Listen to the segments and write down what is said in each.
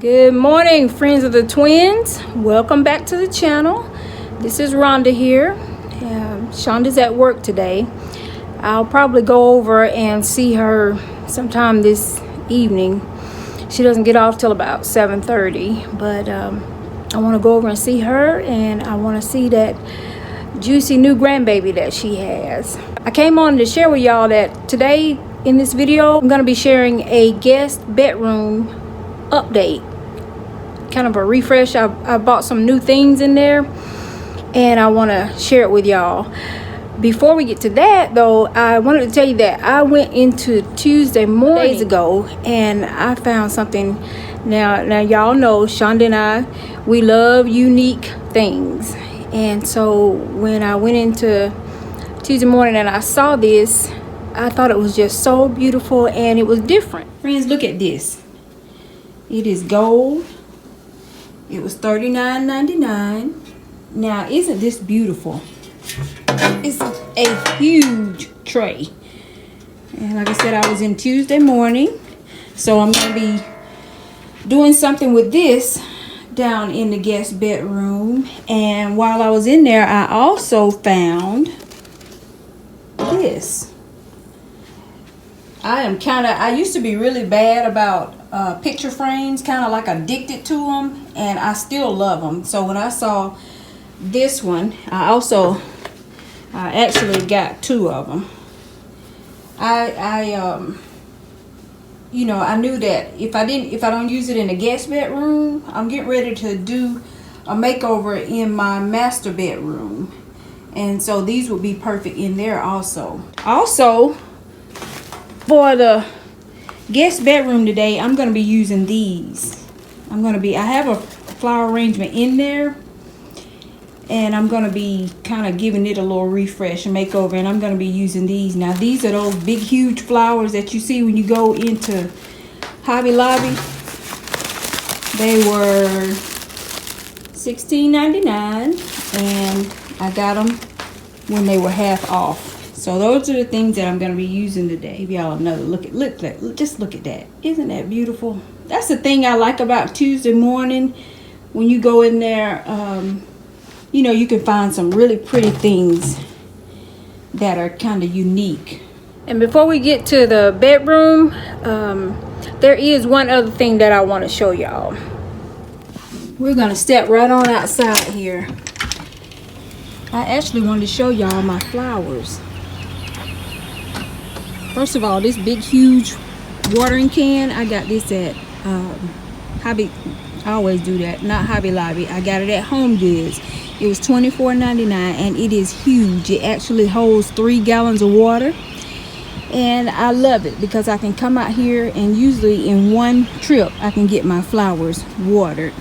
Good morning, friends of the twins. Welcome back to the channel. This is Rhonda here. Shonda's at work today. I'll probably go over and see her sometime this evening. She doesn't get off till about 7:30, but I want to go over and see her, and I want to see that juicy new grandbaby that she has. I came on to share with y'all that today in this video I'm going to be sharing a guest bedroom update, kind of a refresh. I bought some new things in there and I want to share it with y'all. Before we get to that though, I wanted to tell you that I went into Tuesday morning days ago and I found something. Now y'all know Shonda and I, we love unique things, and so when I went into Tuesday morning and I saw this, I thought it was just so beautiful and it was different. Friends, look at this. It is gold. It was $39.99. Now, isn't this beautiful? It's a huge tray. And like I said, I was in Tuesday morning. So I'm going to be doing something with this down in the guest bedroom. And while I was in there, I also found this. I used to be really bad about picture frames, kind of like addicted to them, and I still love them. So when I saw this one, I actually got two of them. I knew that if I don't use it in the guest bedroom, I'm getting ready to do a makeover in my master bedroom, and so these would be perfect in there also. For the guest bedroom today, I'm going to be using these. I have a flower arrangement in there, and I'm going to be kind of giving it a little refresh and makeover, and I'm going to be using these. Now, these are those big, huge flowers that you see when you go into Hobby Lobby. They were $16.99, and I got them when they were half off. So those are the things that I'm going to be using today. Give y'all another look at just look at that. Isn't that beautiful? That's the thing I like about Tuesday morning. When you go in there, you can find some really pretty things that are kind of unique. And before we get to the bedroom, there is one other thing that I want to show y'all. We're going to step right on outside here. I actually wanted to show y'all my flowers. First of all, this big, huge watering can, I got this at Hobby. I always do that, not Hobby Lobby. I got it at Home Goods. It was $24.99, and it is huge. It actually holds 3 gallons of water, and I love it because I can come out here and usually in one trip I can get my flowers watered.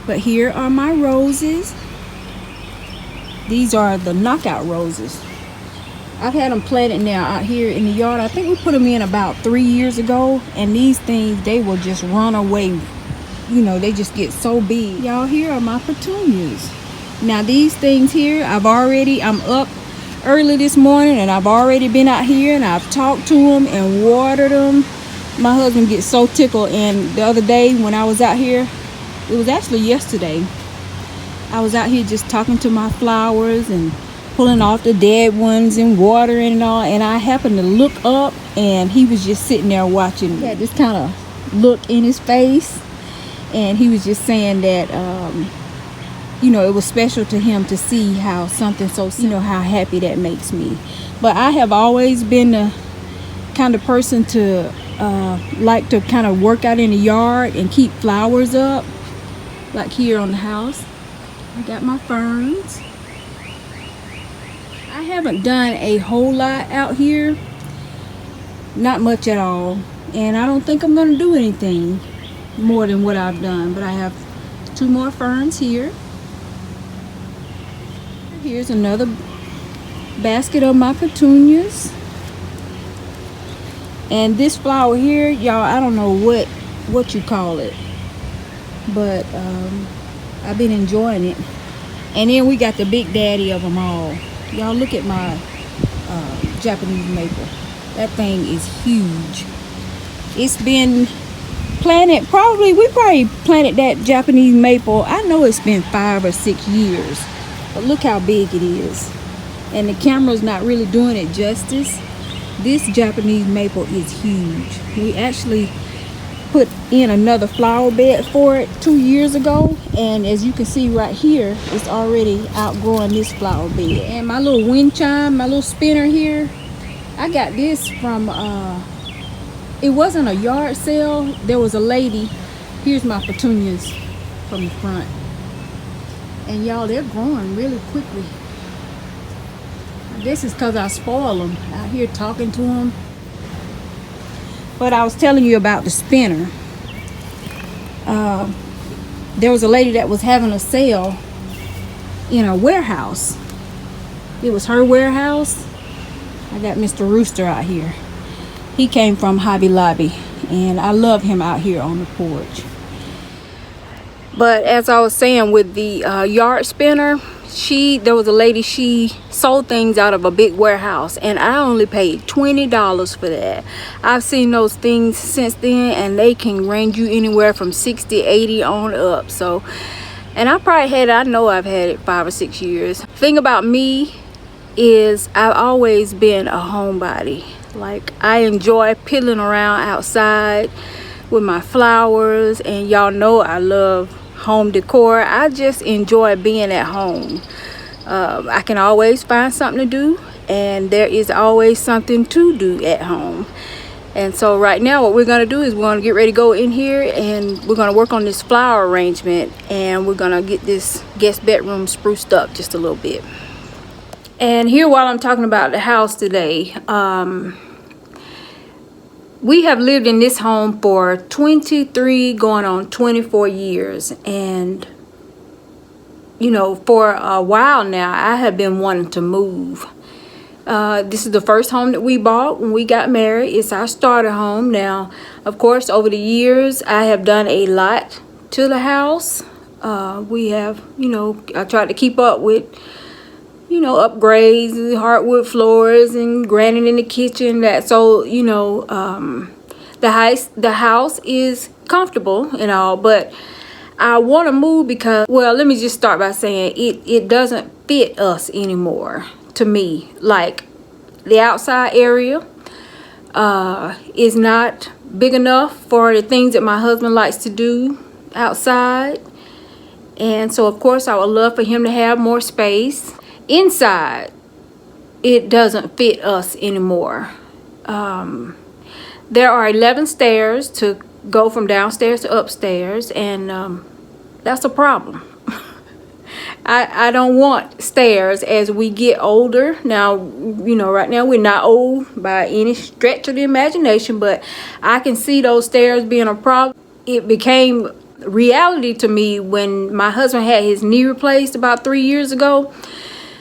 But here are my roses. These are the knockout roses. I've had them planted now out here in the yard. I think we put them in about 3 years ago, and these things, they will just run away. They just get so big. Y'all, here are my petunias. Now these things here, I'm up early this morning, and I've already been out here and I've talked to them and watered them. My husband gets so tickled, and the other day when I was out here, it was actually yesterday, I was out here just talking to my flowers and pulling off the dead ones and watering and all, and I happened to look up and he was just sitting there watching. He had this kind of look in his face, and he was just saying that it was special to him to see how something so simple, how happy that makes me. But I have always been the kind of person to like to kind of work out in the yard and keep flowers up, like here on the house. I got my ferns. I haven't done a whole lot out here, not much at all, and I don't think I'm going to do anything more than what I've done. But I have 2 more ferns here. Here's another basket of my petunias, and this flower here, y'all, I don't know what you call it, but I've been enjoying it. And then we got the big daddy of them all. Y'all, look at my Japanese maple. That thing is huge. It's been planted, we probably planted that Japanese maple. I know it's been 5 or 6 years, but look how big it is. And the camera's not really doing it justice. This Japanese maple is huge. We actually put in another flower bed for it 2 years ago, and as you can see right here, it's already outgrowing this flower bed. And my little wind chime, my little spinner here, I got this from it wasn't a yard sale. There was a lady. Here's my petunias from the front, and y'all, they're growing really quickly. This is because I spoil them out here talking to them. But I was telling you about the spinner. There was a lady that was having a sale in a warehouse. It was her warehouse. I got Mr. Rooster out here. He came from Hobby Lobby, and I love him out here on the porch. But as I was saying with the yard spinner, there was a lady, she sold things out of a big warehouse, and I only paid $20 for that. I've seen those things since then, and they can range you anywhere from 60, 80 on up. So, and I probably had it, I know I've had it 5 or 6 years. Thing about me is I've always been a homebody. Like, I enjoy piddling around outside with my flowers, and y'all know I love home decor. I just enjoy being at home. I can always find something to do, and there is always something to do at home. And so right now what we're going to do is we're going to get ready to go in here, and we're going to work on this flower arrangement, and we're going to get this guest bedroom spruced up just a little bit. And here, while I'm talking about the house today, we have lived in this home for 23 going on 24 years, and you know, for a while now I have been wanting to move. This is the first home that we bought when we got married. It's our starter home. Now, of course, over the years I have done a lot to the house. We have, you know, I tried to keep up with, you know, upgrades, hardwood floors, and granite in the kitchen. That, so, you know, the house is comfortable and all, but I want to move because, well, let me just start by saying it doesn't fit us anymore. To me, like, the outside area is not big enough for the things that my husband likes to do outside, and so of course I would love for him to have more space. Inside, it doesn't fit us anymore. There are 11 stairs to go from downstairs to upstairs, and that's a problem. I don't want stairs as we get older. Now, you know, right now we're not old by any stretch of the imagination, but I can see those stairs being a problem. It became reality to me when my husband had his knee replaced about 3 years ago.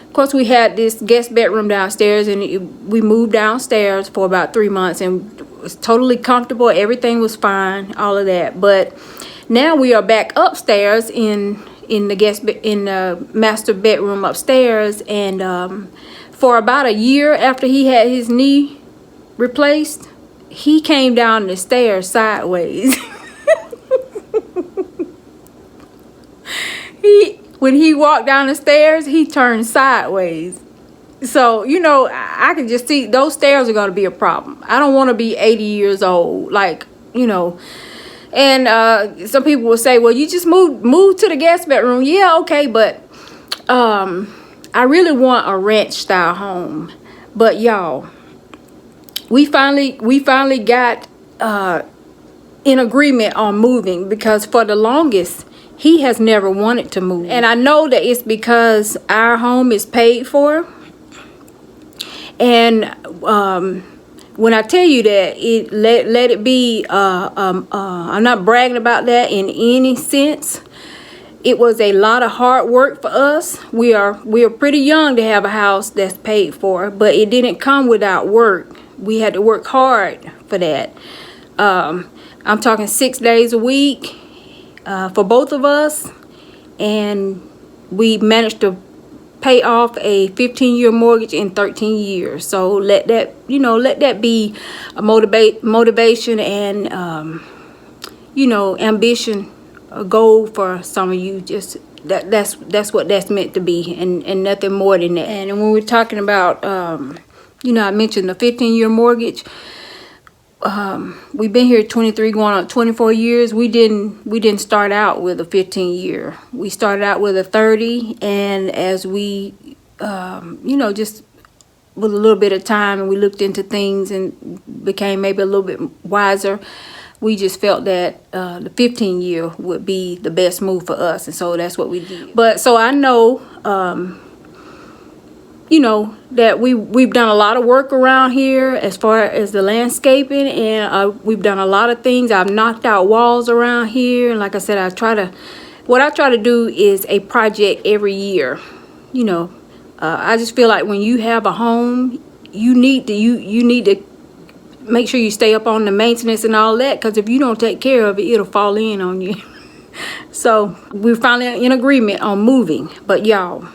Of course, we had this guest bedroom downstairs, and we moved downstairs for about 3 months, and it was totally comfortable. Everything was fine, all of that. But now we are back upstairs in the master bedroom upstairs, and for about a year after he had his knee replaced, he came down the stairs sideways. When he walked down the stairs, he turned sideways. So, you know, I can just see those stairs are going to be a problem. I don't want to be 80 years old, like, you know. And some people will say, well, you just move to the guest bedroom. Yeah, okay, but I really want a ranch style home. But y'all, we finally got in agreement on moving, because for the longest he has never wanted to move. And I know that it's because our home is paid for. And when I tell you that, let it be, I'm not bragging about that in any sense. It was a lot of hard work for us. We are pretty young to have a house that's paid for, but it didn't come without work. We had to work hard for that. I'm talking 6 days a week for both of us, and we managed to pay off a 15-year mortgage in 13 years. So let that be a motivation, and you know, ambition, a goal for some of you. Just that's what that's meant to be, and nothing more than that. And when we're talking about, you know, I mentioned the 15-year mortgage. We've been here 23 going on 24 years. We didn't start out with a 15-year. We started out with a 30, and as we you know, just with a little bit of time, and we looked into things and became maybe a little bit wiser, we just felt that the 15-year would be the best move for us, and so that's what we did. But so I know, you know, that we've done a lot of work around here as far as the landscaping, and we've done a lot of things. I've knocked out walls around here, and like I said, what I try to do is a project every year. You know, I just feel like when you have a home, you need to make sure you stay up on the maintenance and all that, because if you don't take care of it, it'll fall in on you. So we're finally in agreement on moving. But y'all,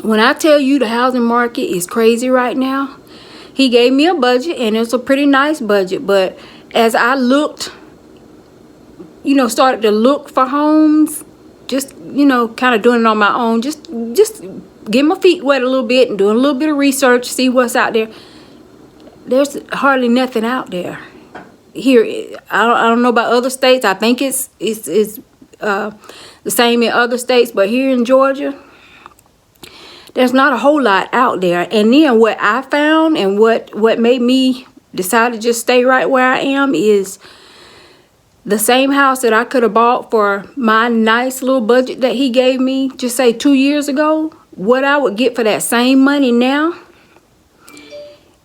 when I tell you the housing market is crazy right now, he gave me a budget, and it's a pretty nice budget. But as I looked, you know, started to look for homes, just, you know, kind of doing it on my own, just getting my feet wet a little bit and doing a little bit of research, see what's out there. There's hardly nothing out there here. I don't know about other states. I think it's the same in other states, but here in Georgia, there's not a whole lot out there. And then what I found, and what made me decide to just stay right where I am, is the same house that I could have bought for my nice little budget that he gave me, just say 2 years ago, what I would get for that same money now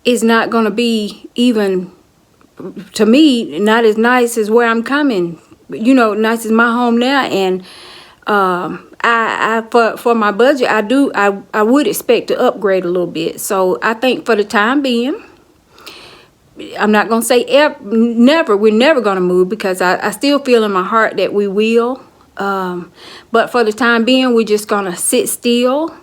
is not going to be, even to me, not as nice as where I'm coming. You know, nice as my home now. And for my budget, I would expect to upgrade a little bit. So I think for the time being, I'm not going to say never. We're never going to move, because I still feel in my heart that we will. But for the time being, we're just going to sit still.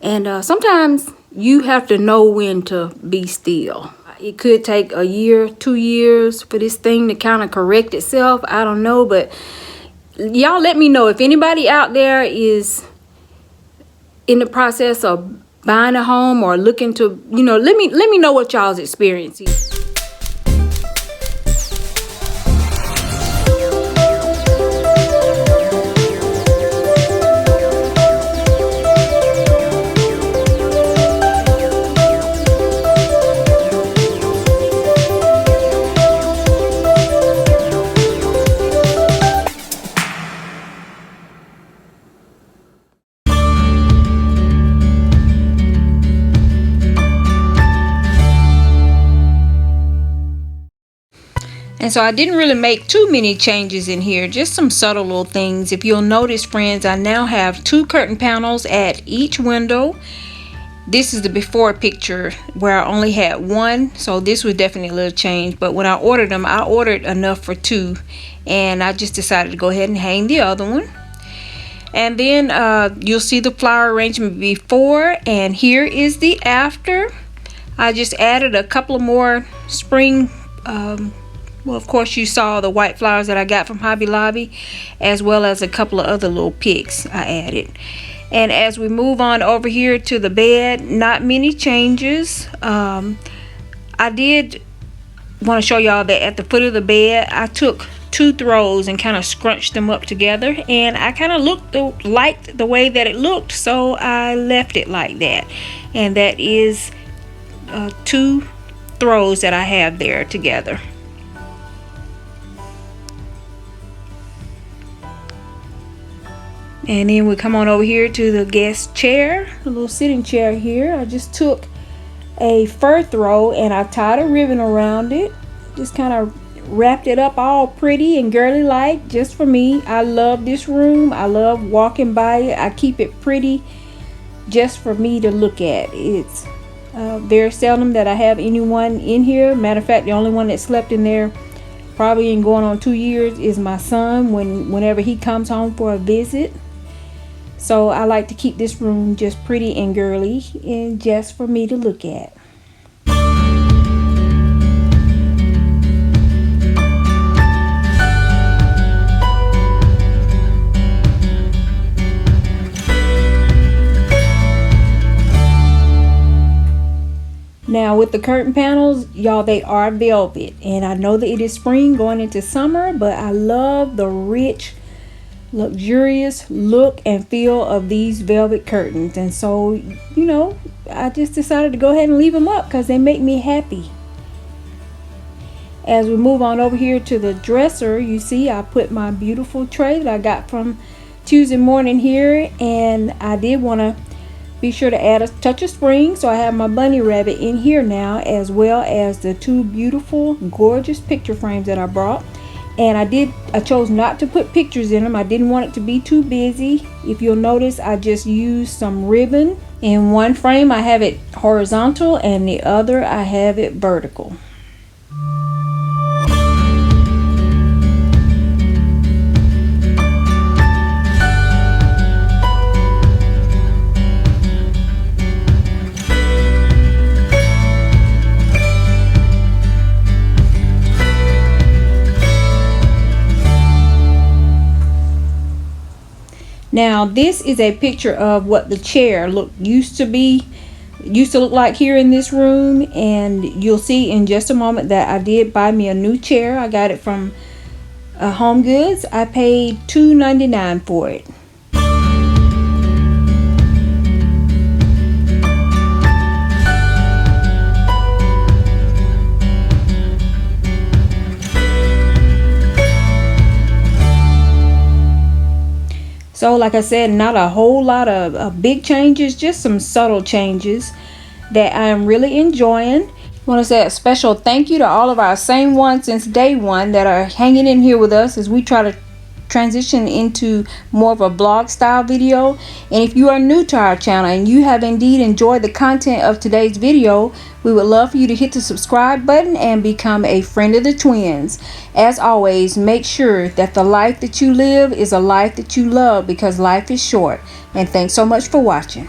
And sometimes you have to know when to be still. It could take a year, 2 years for this thing to kind of correct itself. I don't know, but y'all let me know if anybody out there is in the process of buying a home or looking to, you know, let me know what y'all's experience is. And so I didn't really make too many changes in here, just some subtle little things. If you'll notice, friends, I now have 2 curtain panels at each window. This is the before picture where I only had 1, so this was definitely a little change. But when I ordered them, I ordered enough for 2, and I just decided to go ahead and hang the other one. And then you'll see the flower arrangement before, and here is the after. I just added a couple of more spring well, of course, you saw the white flowers that I got from Hobby Lobby, as well as a couple of other little picks I added. And as we move on over here to the bed, not many changes. I did want to show y'all that at the foot of the bed, I took 2 throws and kind of scrunched them up together, and I kind of liked the way that it looked, so I left it like that. And that is 2 throws that I have there together. And then we come on over here to the guest chair, a little sitting chair here. I just took a fur throw and I tied a ribbon around it. Just kind of wrapped it up all pretty and girly like, just for me. I love this room. I love walking by it. I keep it pretty just for me to look at. It's very seldom that I have anyone in here. Matter of fact, the only one that slept in there probably in going on 2 years is my son whenever he comes home for a visit. So I like to keep this room just pretty and girly and just for me to look at. Now with the curtain panels, y'all, they are velvet, and I know that it is spring going into summer, but I love the rich, luxurious look and feel of these velvet curtains. And so, you know, I just decided to go ahead and leave them up because they make me happy. As we move on over here to the dresser, you see I put my beautiful tray that I got from Tuesday morning here, and I did want to be sure to add a touch of spring, so I have my bunny rabbit in here now, as well as the two beautiful, gorgeous picture frames that I brought. And I chose not to put pictures in them. I didn't want it to be too busy. If you'll notice, I just used some ribbon. In one frame I have it horizontal, and the other I have it vertical. Now this is a picture of what the chair used to look like here in this room, and you'll see in just a moment that I did buy me a new chair. I got it from Home Goods. I paid $2.99 for it. So like I said, not a whole lot of big changes, just some subtle changes that I am really enjoying. I want to say a special thank you to all of our same ones since day one that are hanging in here with us as we try to transition into more of a blog style video. And if you are new to our channel and you have indeed enjoyed the content of today's video, we would love for you to hit the subscribe button and become a friend of the twins. As always, make sure that the life that you live is a life that you love, because life is short. And thanks so much for watching.